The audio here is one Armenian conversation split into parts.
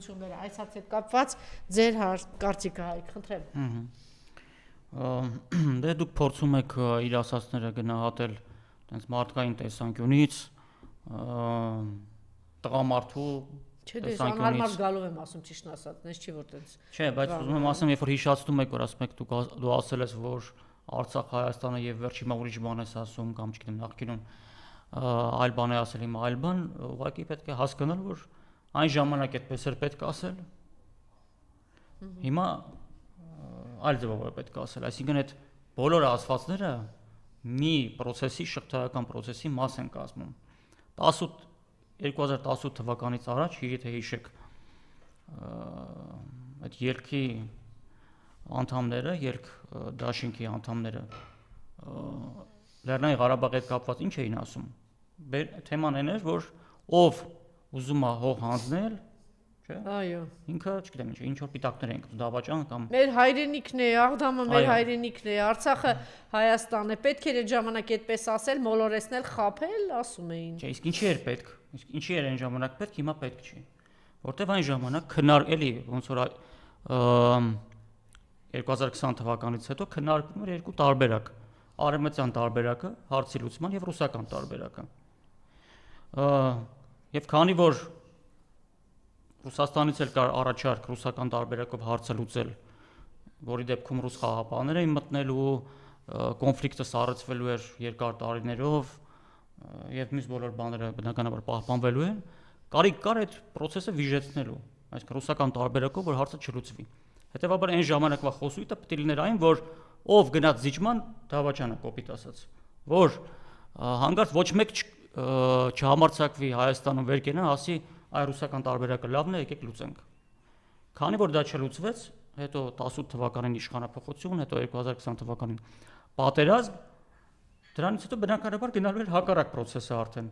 նորությունները, այս հարցի հետ կապված ձեր կարծիքը Հայկ, խնդրեմ։ Դե դուք փորձում եք իր ասածները գնահատել այնպես մարդկային տեսանկյունից, տղամարդու Չէ, դե անհարմար գալով եմ ասում ճիշտն ասած, նես չի որ տենց։ Չէ, բայց ուզում եմ ասեմ, երբ որ հիշացնում եք, որ ասում եք դու ասել ես, որ Արցախ Հայաստանը եւ վերջի մա ուրիշ բան ես ասում կամ չգիտեմ նախկինում այլ բան է ասել, հիմա այլ բան, ուղղակի պետք է հասկանալ, որ այն ժամանակ այդպես էր պետք ասել։ Հիմա այլ ձևով է պետք ասել, այսինքն այդ բոլոր ասվածները մի process-ի շղթայական process-ի մաս են կազմում։ 2018 թվականից առաջ, եթե հիշեք, այդ երկի անդամները, երկ դաշինքի անդամները Լեռնային Ղարաբաղի հետ կապված ինչ էին ասում։ Թեման այն էր, որ ով ուզում է հող հանձնել, չէ՞։ Այո։ Ինքը, չգիտեմ ինչ որ պիտակներ են կպում, դավաճան կամ Մեր հայրենիքն է, Աղդամը մեր հայրենիքն է, Արցախը Հայաստանն է, պետք էր այդ ժամանակ այդպես ասել, մոլորեցնել, խաբել, ասում էին։ Չէ, իսկ ինչի էր պետք։ Իսկ ինչի էր այն ժամանակ պետք, հիմա պետք չի։ Որտեվ այն ժամանակ քննարկելի ոնց որ 2020 թվականից հետո քննարկվում էր երկու տարբերակ՝ արևմտյան տարբերակը, հարցի լուծման եւ ռուսական տարբերակը։ Եվ քանի որ Ռուսաստանից էլ կար առաջարկ ռուսական տարբերակով հարցը լուծել, որի դեպքում ռուս խաղաղապահներ էին մտնելու, կոնֆլիկտը սառեցվելու էր երկար տարիներով եւ մյուս բոլոր բաները բնականաբար պահպանվելու են, կարիք կար այդ process-ը վիժեցնելու, այսինքն ռուսական տարբերակով, որ հարցը չլուծվի։ Հետևաբար այն ժամանակվա խոսույթը պետք է լիներ այն, որ ով գնաց զիջման դավաճանը կոպիտ ասած, որ հանգարց ոչ մեկ չհամարձակվի Հայաստանում վեր կենա, ասի այ ռուսական տարբերակը լավն է, եկեք լուծենք։ Քանի որ դա չլուծվեց, հետո 18 թվականին իշխանափոխություն, հետո 2020 թվականին պատերազմ, դրանից հետո բնականաբար գնալու էր հակառակ process-ը արդեն։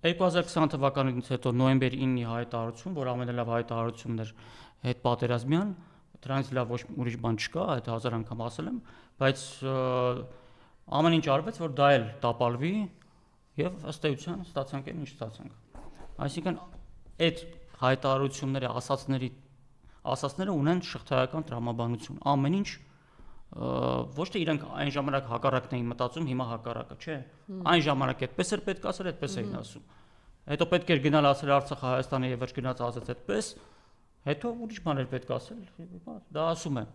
2020 թվականից հետո նոյեմբերի 9-ի հայտարարություն, որ ամենալավ հայտարարությունն էր հետ պատերազմյան, դրանից լավ ոչ ուրիշ բան չկա, այդ 1000 անգամ ասել եմ, բայց ամեն ինչ արվեց, որ դա էլ տապալվի եւ ըստ էության ստացանք այն ինչ ստացանք։ Այսինքն այդ հայտարարությունների ասածները ունեն շղթայական տրամաբանություն։ Ամեն ինչ ոչ թե իրենք այն ժամանակ հակառակն էին մտածում, հիմա հակառակը, չէ։ Այն ժամանակ այդպես էր պետք ասել, այդպես էին ասում։ Հետո պետք էր գնալ ասել Արցախը Հայաստանը եւ վերջ գնաց ասած այդպես, հետո ուրիշ բան էր պետք ասել, դա ասում է։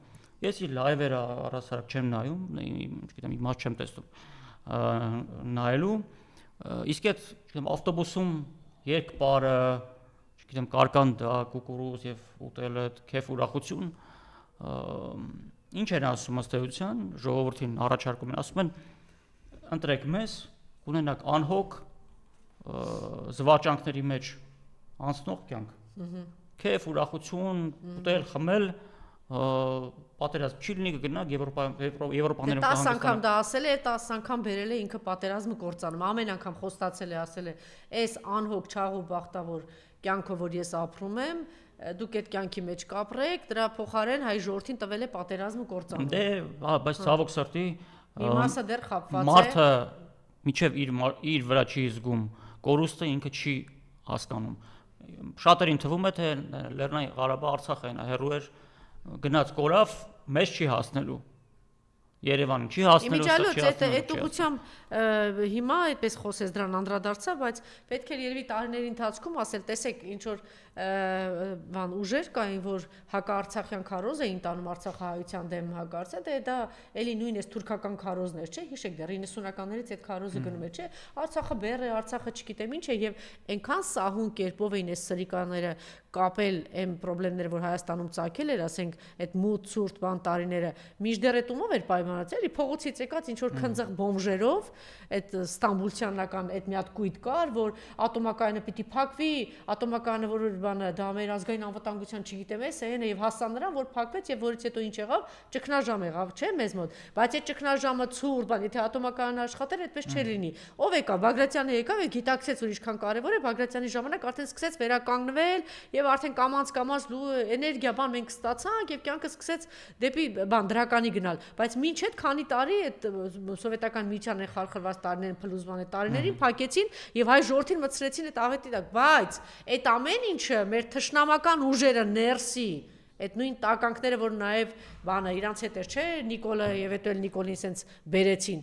Ես իր լայվերը առասարակ չեմ նայում, չգիտեմ, իմաստ չեմ տեսնում նայելու, իսկ այդ, չգիտեմ, ավտոբուսում երկպարը, չգիտեմ, կարկանդա, կուկուրուզ եւ ուտելը, քեֆ ուրախություն, ինչ են ասում ըստ էության, ժողովրդին առաջարկում են, ասում են ընտրեք մեզ, կունենաք անհոգ զվարճանքների մեջ անցնող կյանք։ Քեֆ ուրախություն, ուտել, խմել, պատերազմ չի լինի, կգնաք Եվրոպաներում 10 անգամ դա ասել է, 10 անգամ բերել է ինքը պատերազմը կործանում, ամեն անգամ խոստացել է, ասել է, այս անհոգ չաղու բախտավոր կյանքով որ ես ապրում եմ, դուք այդ կյանքի մեջ կապրեք, դրա փոխարեն հայ ժողովրդին տվել է պատերազմը կործանում։ Դե, բայց ցավոք սրտի մի մասը դեռ խաբված է։ Մարդը միջև իր վրա չի զգում, կորուստը ինքը չի հասկանում։ Շատերին թվում է, թե Լեռնային Ղարաբաղ Արցախը հեռու էր, գնաց կորավ, մեզ չի հասնելու։ Երևանը չի հասնելու, չի հասնելու։ Այդ ուղղությամբ հիմա այդպես խոսես դրան անդրադարձա, բայց պետք է երևի տարիների ընթացքում ասել, տեսեք, ինչ որ բան ուժեր կային, որ հակաարցախյան քարոզ էին տանում արցախահայության դեմ հակարծը, դե դա էլի նույն էս թուրքական քարոզներ, չէ՞, հիշեք դեռ 90-ականներից այդ քարոզը գնում է, չէ՞, Արցախը բեռ է, Արցախը չգիտեմ ինչ է եւ այնքան սահուն կերպով էին այս սրիկաները կապել այն խնդիրները, որ Հայաստանում ծագել էր, ասենք, այդ մութ ցուրտ բան տարիները, մինչդեռ այդ ումով էր պայմանացել, էլի փողոցից եկած ինչ որ քնձեղ բոմժերով, այդ ստամբուլցյանական այդ մի հատ կույտ կար, որ ատոմակայանը պիտի փակվի, ատոմակայանը որ բանը դա մեր ազգային անվտանգության չգիտեմ էս այն եւ հասան նրան որ փակվեց եւ որից հետո ինչ եղավ ճգնաժամ եղավ չէ մեզ մոտ բայց այդ ճգնաժամը ցուրտ բան եթե ատոմակայանը աշխատեր այդպես չէր լինի ով եկավ Բագրատյանը եկավ եւ գիտակցեց որ ինչքան կարեւոր է Բագրատյանի ժամանակ արդեն սկսեց վերականգնվել եւ արդեն կամած էներգիա բան մենք ստացանք եւ կյանքը սկսեց դեպի բան դրականի գնալ բայց մինչ ինչ այդ քանի տարի այդ սովետական միջան է խարխրված տարիներին փլուզման այդ տարիներին փակեցին եւ հայ ժողովրդին մտցրեցին այդ աղետի տակ, բայց այդ ամեն ինչը մեր թշնամական ուժերը ներսի այդ նույն տականքները, որ նաև բանը իրանց հետ էր, չէ, Նիկոլը եւ հետո էլ Նիկոլին սենց բերեցին։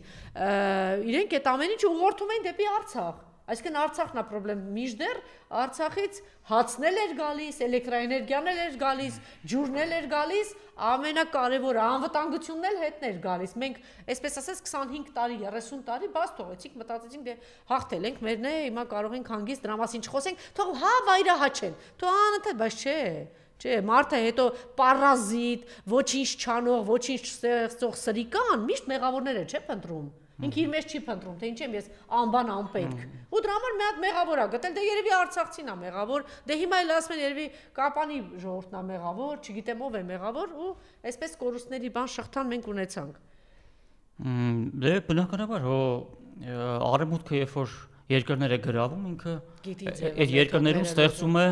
Իրենք այդ ամեն ինչը ուղղորդում էին դեպի Արցախ։ Այսինքն Արցախն է խնդրեմ, մինչդեռ Արցախից հացն էր գալիս, էլեկտրաէներգիան էր գալիս, ջուրն էր գալիս, ամենակարևորը անվտանգությունն էլ հետն էր գալիս։ Մենք, այսպես ասած, 25 տարի, 30 տարի բաց թողեցինք, մտածեցինք դե հաղթել ենք, մերն է, հիմա կարող ենք հանգիստ դրա մասին չխոսենք, թող հա վայրահաչեն։ Թող անընդհատ, բայց չէ։ Չէ, մարդը հետո պարազիտ, ոչինչ չանող, ոչինչ չստեղծող սրիկան միշտ մեղավորները չէ փնտրում։ Ինքը իր մեջ չի փնտրում, թե ինչ եմ ես անբան անպետք։ Ու դրա համար մի հատ մեղավոր է գտել, դե երևի Արցախցին է մեղավոր, դե հիմա էլ ասում են երևի Կապանի ժողովուրդն է մեղավոր, չգիտեմ ով է մեղավոր ու այսպես կորուստների բան շղթան մենք ունեցանք։ Դե բնականաբար հո արևմուտքը երբ որ երկրներ է գրավում, ինքը այդ երկրներում ստեղծում է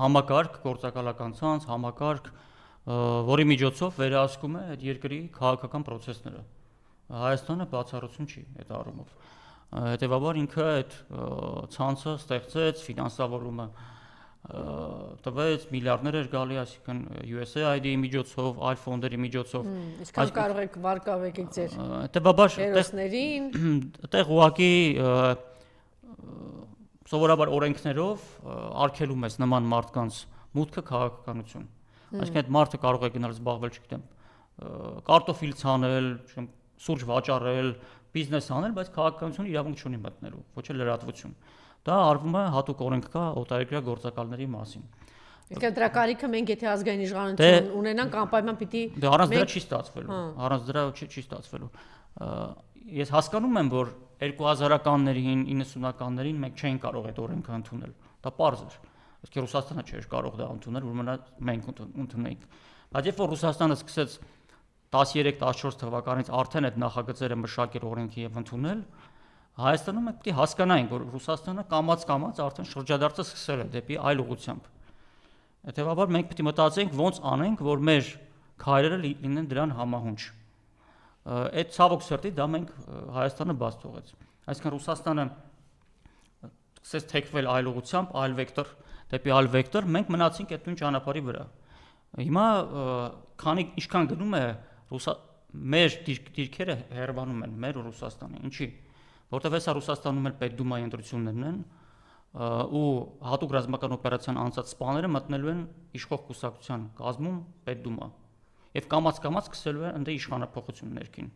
համակարգ, գործակալական ցանց, համակարգ, որի միջոցով վերահսկում է այդ երկրի քաղաքական process-ները։ Հայաստանը բացառություն չի այդ առումով։ Հետևաբար ինքը այդ ցանցը ստեղծեց, ֆինանսավորումը տվեց, միլիարդներ էր գալի, այսինքն USAID-ի միջոցով, այլ ֆոնդերի միջոցով։ Ինչքան կարող եք վարկավ եկեք ձեր հետևաբար հերոսներին, այդտեղ ուղղակի սովորաբար օրենքներով արգելում ես նման մարդկանց մուտքը քաղաքականություն։ Այսինքն այդ մարդը կարող է գնալ զբաղվել, չգիտեմ, կարտոֆիլ ցանել, սուրճ վաճառել, բիզնես անել, բայց քաղաքականությունը իրավունք չունի մտնելու, ոչ էլ լրատվություն։ Դա արվում է հատուկ օրենք կա օտարերկրյա գործակալների մասին։ Իսկ դրա կարիքը մենք եթե ազգային իշխանություն ունենանք, անպայման պիտի դե առանց դրա չի ստացվելու, առանց դրա չի ստացվելու։ Ես հասկանում եմ, որ 2000-ականներին, 90-ականներին մենք չէինք կարող այդ օրենքը ընդունել։ Դա պարզ էր։ Իսկ Ռուսաստանը չէր կարող դա ընդունել, ուրեմն մենք ընդունեինք։ Բայց երբ որ Ռուսաստանը սկսեց 13-14 թվականից արդեն այդ նախագծերը մշակել օրենքի եւ ընդունել, Հայաստանում մենք պետք է հասկանայինք, որ Ռուսաստանը կամաց արդեն շրջադարձը սկսել է դեպի այլ ուղղությամբ։ Հետևաբար մենք պետք է մտածենք ոնց անենք, որ մեր քայլերը լինեն դրան համահունչ։ Այդ ցավոք սրտի դա մենք Հայաստանը բաց թողեց։ Այսինքն Ռուսաստանը սկսեց թեքվել այլ ուղղությամբ, այլ վեկտոր, դեպի այլ վեկտոր, մենք մնացինք այդ նույն ճանապարհի վրա։ Հիմա քանի ինչքան գնում է մեր դիրքերը հեռանում են մեր Ռուսաստանի, ինչի, որտեղ հեսա Ռուսաստանում էլ պետդումայի ընտրություններն են ու հատուկ ռազմական օպերացիան անցած սպաները մտնելու են իշխող կուսակցության կազմում պետդումա եւ կամաց սկսելու է ընդ իշխանապողություն ներքին,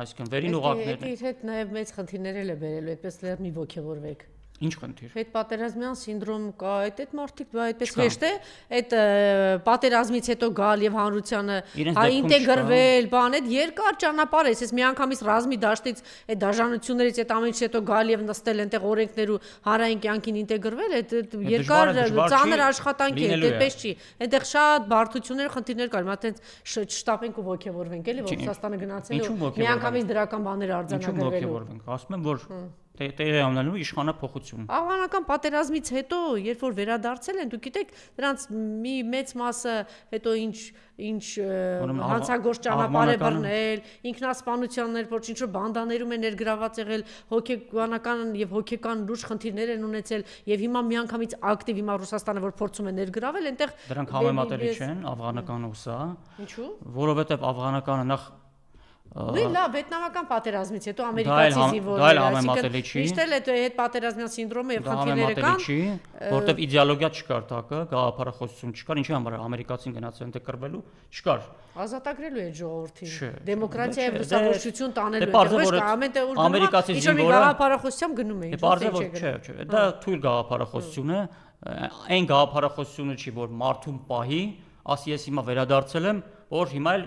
այսինքն վերին ուղակներն են։ Այդ հետ նաեւ մեծ խնդիրներ էլ է բերելու, այդպես լեռ մի ոգևորվեք։ Ինչ խնդիր։ Այդ պատերազմյան սինդրոմ կա, այդ մարդիկ այդպես հեշտ է, այդ պատերազմից հետո գալ եւ հանրությանը հայ ինտեգրվել, բան, այդ երկար ճանապարհ է, ես միանգամից ռազմի դաշտից այդ դաշնություններից այդ ամենից հետո գալ եւ նստել այնտեղ օրենքներ ու հանրային կյանքին ինտեգրվել, այդ երկար ծանր աշխատանք է, այդպես չի։ Այնտեղ շատ բարդություններ, խնդիրներ կար, մա այդպես շտապենք ու ոգևորվենք, էլի, որ Ռուսաստանը գնացել ու միանգամից դրական բաներ արձանագրվելու։ Ասում եմ, որ տեղի ունենալու իշխանապողություն։ Afghanական պատերազմից հետո, երբ որ վերադարձել են, դուք գիտեք, դրանց մի մեծ մասը հետո ինչ հանցագործ ճանապարհ է բռնել, ինքնասպանությաններ, որ ինչ-որ բանդաներում է ներգրաված եղել, հոգեբանական եւ հոգեկան լուրջ խնդիրներ են ունեցել եւ հիմա միանգամից ակտիվ հիմա Ռուսաստանը որ փորձում է ներգրավել, այնտեղ դրանք համեմատելի չեն աֆղանական ու սա։ Ինչու՞։ Որովհետեւ աֆղանականը նախ լավ, վիետնամական պատերազմից հետո ամերիկացի զինվորները, այսինքն միշտ էլ այդ պատերազմյան սինդրոմը եւ խնդիրները կան, որտեղ իդեոլոգիա չկար տակը, գաղափարախոսություն չկար, ինչի համար ամերիկացին գնացել այնտեղ կռվելու, չկար։ Ազատագրելու է ժողովրդին։ Դեմոկրատիա եւ վստահություն տանելու է, ոչ կա ամեն տեղ որ ամերիկացի զինվորը գաղափարախոսությամբ գնում է, չէ, դա թույլ գաղափարախոսություն է, այն գաղափարախոսությունը չի, որ մարդուն պահի, ասի ես հիմա վերադարձել եմ, որ հիմա էլ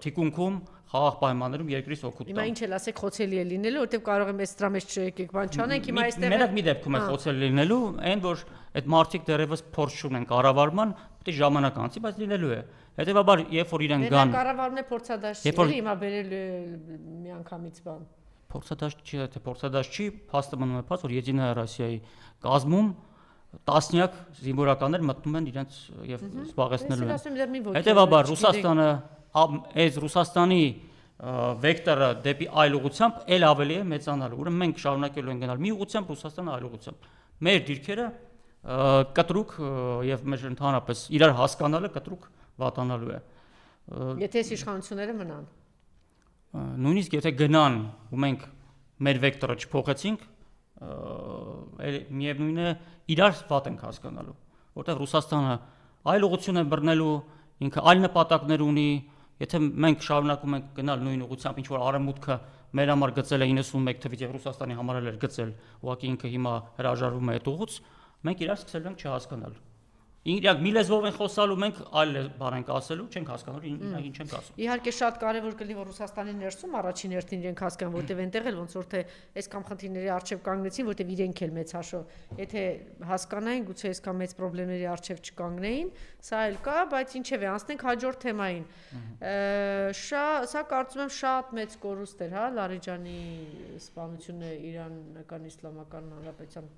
թիկունքում խաղաղ պայմաններում երկրից օգուտ տամ։ Հիմա ինչ էլ ասեք խոցելի է լինելու, որտեղ կարող եմ այս դրա մեջ չեկեք, բան չանենք, հիմա այստեղ մենակ մի դեպքում է խոցելի լինելու, այն որ այդ մարդիկ դեռևս փորձ չունեն կառավարման, պետք է ժամանակ անցի, բայց լինելու է։ Հետևաբար, երբ որ իրեն գան կառավարումն է փորձադաշտ չի, էլի հիմա բերել միանգամից բան։ Փորձադաշտ չի, թե փորձադաշտ չի, փաստը մնում է փաստ, որ Եդինա Ռոսիայի կազմում տասնյակ զինվորականներ մտնում են իրենց եւ զբաղեցնելու են։ Հետևաբար Ռուսաստանը այս Ռուսաստանի վեկտորը դեպի այլ ուղղությամբ էլ ավելի է մեծանալու։ Ուրեմն մենք շարունակելու ենք գնալ մի ուղղությամբ, Ռուսաստանը այլ ուղղությամբ։ Մեր դիրքերը կտրուկ եւ մեր ընդհանրապես իրար հասկանալը կտրուկ վատանալու է։ Եթե իշխանությունները մնան։ Նույնիսկ եթե գնան ու մենք մեր վեկտորը չփոխեցինք, միևնույն է իրար վատ ենք հասկանալու, որտեղ Ռուսաստանը այլ ուղղություն է բռնելու, ինքը այլ նպատակներ ունի, եթե մենք շարունակում ենք գնալ նույն ուղղությամբ, ինչ որ արևմուտքը մեր համար գծել է 91 թվականից եւ Ռուսաստանի համար էլ էր գծել, ուղղակի ինքը հիմա հրաժարվում է այդ ուղուց, մենք իրար սկսել ենք չհասկանալ։ Իրենք մի լեզվով են խոսալու, մենք այլ բան ենք ասելու, չենք հասկանում, ինչ ենք ասում։ Իհարկե շատ կարևոր կլինի որ Ռուսաստանի ներսում առաջին հերթին իրենք հասկանան, որտեղ այնտեղ էլ ոնց որ թե այսքան խնդիրների առջև կանգնեցին, որտեղ իրենք էլ մեծ հաշվով, եթե հասկանային, գուցե այսքան մեծ խնդիրների առջև չկանգնեին, սա էլ կա, բայց ինչևէ, անցնենք հաջորդ թեմային։ Սա կարծում եմ շատ մեծ կորուստ էր, հա, Լարիջանի սպանությունը Իրանական Իսլամական Հանրապետության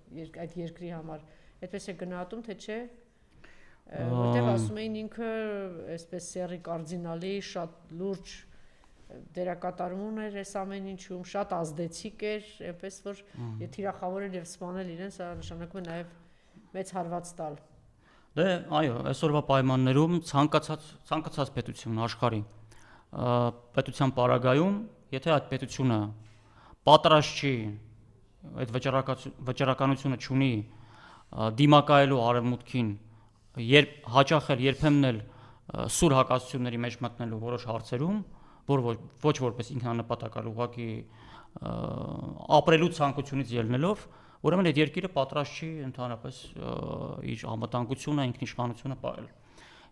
այդ երկրի համար, այդպես է գնահատում, թե չէ։ Որտեղ ասում էին ինքը այսպես սերի կարդինալի շատ լուրջ դերակատարում ուներ այս ամեն ինչում, շատ ազդեցիկ էր, այնպես որ թիրախավորել եւ սպանել իրեն, սա նշանակում է նաեւ մեծ հարված տալ։ Դե այո, այսօրվա պայմաններում ցանկացած պետություն աշխարհի պետության պարագայում, եթե այդ պետությունը պատրաստ չի այդ վճռականությունը չունի դիմակայելու արևմուտքին երբ հաճախել երբեմն էլ սուր հակասությունների մեջ մտնելու որոշ հարցերում, որ ոչ որպես ինքնանպատակ, ուղղակի ապրելու ցանկությունից ելնելով, ուրեմն այդ երկիրը պատրաստ չի ընդհանրապես իր անվտանգությունը, ինքնիշխանությունը պահել։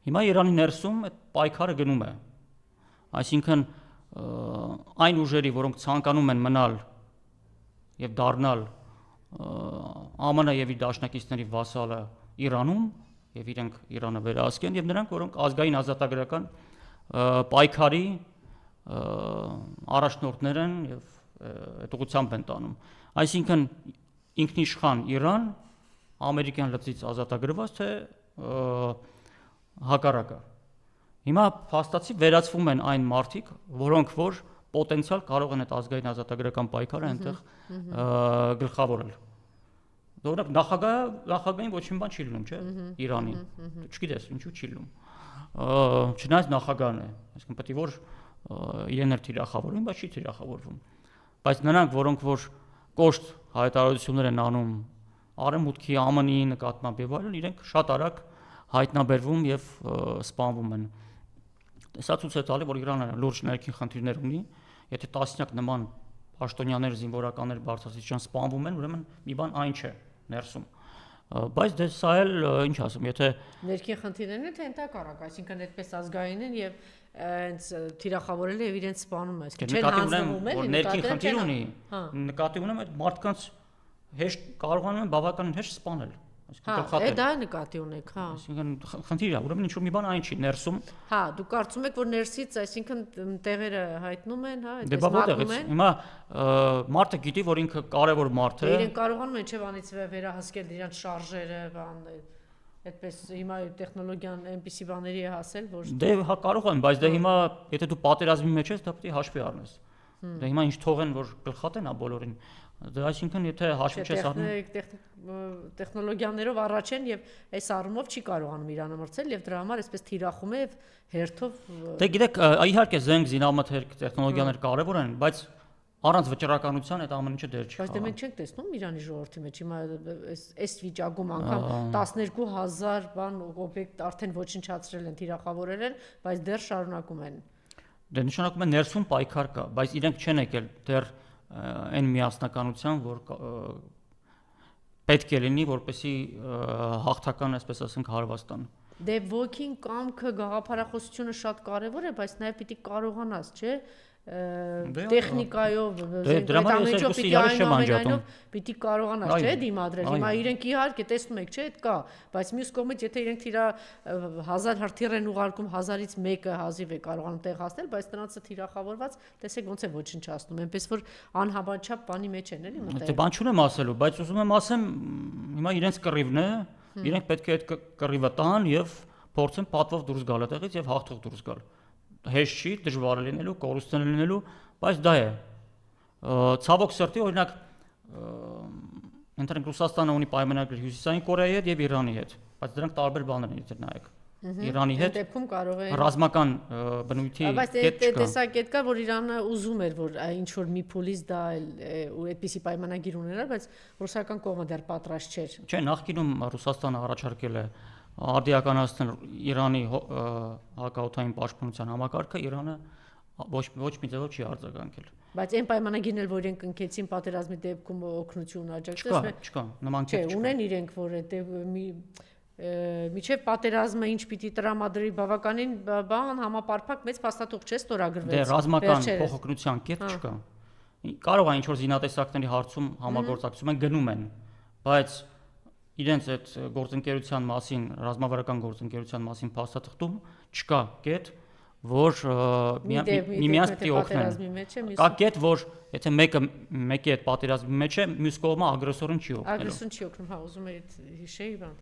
Հիմա Իրանի ներսում այդ պայքարը գնում է։ Այսինքն այն ուժերի, որոնք ցանկանում են մնալ եւ դառնալ ԱՄՆ եւ իր դաշնակիցների վասալը Իրանում, եւ իրենք Իրանը վերահսկեն եւ նրանք, որոնք ազգային ազատագրական պայքարի առաջնորդներ են եւ այդ ուղղությամբ են տանում։ Այսինքն ինքնիշխան Իրան ամերիկյան լծից ազատագրված թե հակառակը։ Հիմա փաստացի վերացվում են այն մարդիկ, որոնք որ պոտենցիալ կարող են այդ ազգային ազատագրական պայքարը այնտեղ գլխավորել։ Օրինակ նախագահային ոչ մի բան չի լինում, չէ՞, Իրանի։ Չգիտես, ինչու չի լինում։ Չնայած նախագահն է, այսինքն պետք է որ իրեն էլ թիրախավորվեն, բայց չի թիրախավորվում։ Բայց նրանք, որոնք որ կոշտ հայտարարություններ են անում արևմուտքի ԱՄՆ-ի նկատմամբ եւ այլն, իրենք շատ արագ հայտնաբերվում եւ սպանվում են։ Սա ցույց է տալի, որ Իրանը լուրջ ներքին խնդիրներ ունի, եթե տասնյակ նման պաշտոնյաներ, զինվորականներ բարձրացիչան սպանվում են, ուրեմն մի բան այն չէ ներսում։ Բայց դե սա էլ ինչ ասում, եթե ներքին խնդիրներն են, թե ընդհակառակ, այսինքն այդպես ազգային են եւ հենց թիրախավորել եւ իրենց սպանում է, չէ՞, հանձնվում են, որ ներքին խնդիր ունի, նկատի ունեմ այդ մարդկանց հեշտ կարողանում են բավականին հեշտ սպանել։ Հա, դա նկատի ունեք, հա։ Այսինքն խնդիրը, ուրեմն ինչ որ մի բան այն չի ներսում։ Հա, դու կարծում եք, որ ներսից, այսինքն տեղերը հայտնում են, հա, այդպես մատնում են։ Հիմա մարդը գիտի, որ ինքը կարևոր մարդ է։ Իրեն կարողանում են Չևանից վերահսկել իրանց շարժերը, բան, այդպես հիմա տեխնոլոգիան այնպիսի բաների է հասել, որ դե հա կարող են, բայց դե հիմա եթե դու պատերազմի մեջ ես, դա պետք է հաշվի առնես։ Դե հիմա ինչ թողեն, որ գլխատեն հա բոլորին։ Դա այսինքն եթե հաշվի չես առնում տեխնոլոգիաներով առաջ են եւ այս առումով չի կարողանում Իրանը մրցել եւ դրա համար այսպես թիրախում է եւ հերթով Դե գիտեք, իհարկե զենք, զինամթերք, տեխնոլոգիաներ կարեւոր են, բայց առանց վճռականության այդ ամեն ինչը դեր չի։ Բայց դե մենք չենք տեսնում Իրանի ժողովրդի մեջ հիմա այս վիճակում անգամ 12000 բան օբյեկտ արդեն ոչնչացրել են, թիրախավորել են, բայց դեռ շարունակում են։ Դե նշանակում է ներսում պայքար կա, բայց իրենք չեն եկել դեռ այն միասնականության, որ պետք է լինի, որպեսզի հաղթական, այսպես ասենք, հարված տան։ Դե ոգին կամքը, գաղափարախոսությունը շատ կարևոր է, բայց նաև պիտի կարողանաս, չէ՞, տեխնիկայով, պիտի կարողանաս, չէ՞, դիմադրել։ Հիմա իրենք իհարկե տեսնում եք, չէ՞, այդ կա, բայց մյուս կողմից եթե իրենք թիրա 1000 հրթիռ են ուղարկում 1000-ից մեկը հազիվ է կարողանում տեղ հասնել, բայց նրանցը թիրախավորված, տեսեք ոնց է ոչնչացնում, այնպես որ անհավանչապ բանի մեջ են, էլի մտել։ Դե բան չունեմ ասելու, բայց ուզում եմ ասեմ, հիմա իրենց կռիվն է, իրենք պետք է այդ կռիվը տան եւ փորձեն պատվով դուրս գալ այդտեղից եւ հաղթող դուրս գալ։ հեշտ չի, դժվար է լինելու, կորուստներ լինելու, բայց դա է։ Ցավոք սրտի, օրինակ, ընտրենք Ռուսաստանը ունի պայմանագրեր Հյուսիսային Կորեայի հետ եւ Իրանի հետ, բայց դրանք տարբեր բաներ են, եթե նայեք։ Իրանի հետ դեպքում կարող է ռազմական բնույթի բայց կետ չկա։ տեսակետ կա, որ Իրանը ուզում էր, որ ինչ որ մի փուլից դա ու այդպիսի պայմանագիր ունենար, բայց ռուսական կողմը դեռ պատրաստ չէր։ Չէ, նախկինում Ռուսաստանը առաջարկել է արդիականացնել Իրանի հակաօդային պաշտպանության համակարգը, Իրանը ոչ մի ձևով չի արձագանքել։ Բայց այն պայմանագիրն էլ, որ իրենք ընկեցին պատերազմի դեպքում օգնություն աջակցել, Չկա, նման չէ, կետ չկա։ ունեն իրենք, որ միջև պատերազմը ինչ պիտի տրամադրի բավականին բան համապարփակ մեծ փաստաթուղթ չէ ստորագրվեց։ Դե ռազմական փոխօգնության կետ չկա։ Կարող է ինչ որ զինատեսակների հարցում համագործակցում են գնում են, բայց իրենց այդ գործընկերության մասին, ռազմավարական գործընկերության մասին փաստաթղթում չկա կետ, որ միմյանց պիտի օգնեն։ Կա կետ, որ եթե մեկի այդ պատերազմի մեջ է, մյուս կողմը ագրեսորին չի օգնելու։ Ագրեսորին չի օգնում, հա, ուզում եմ հիշեի բան։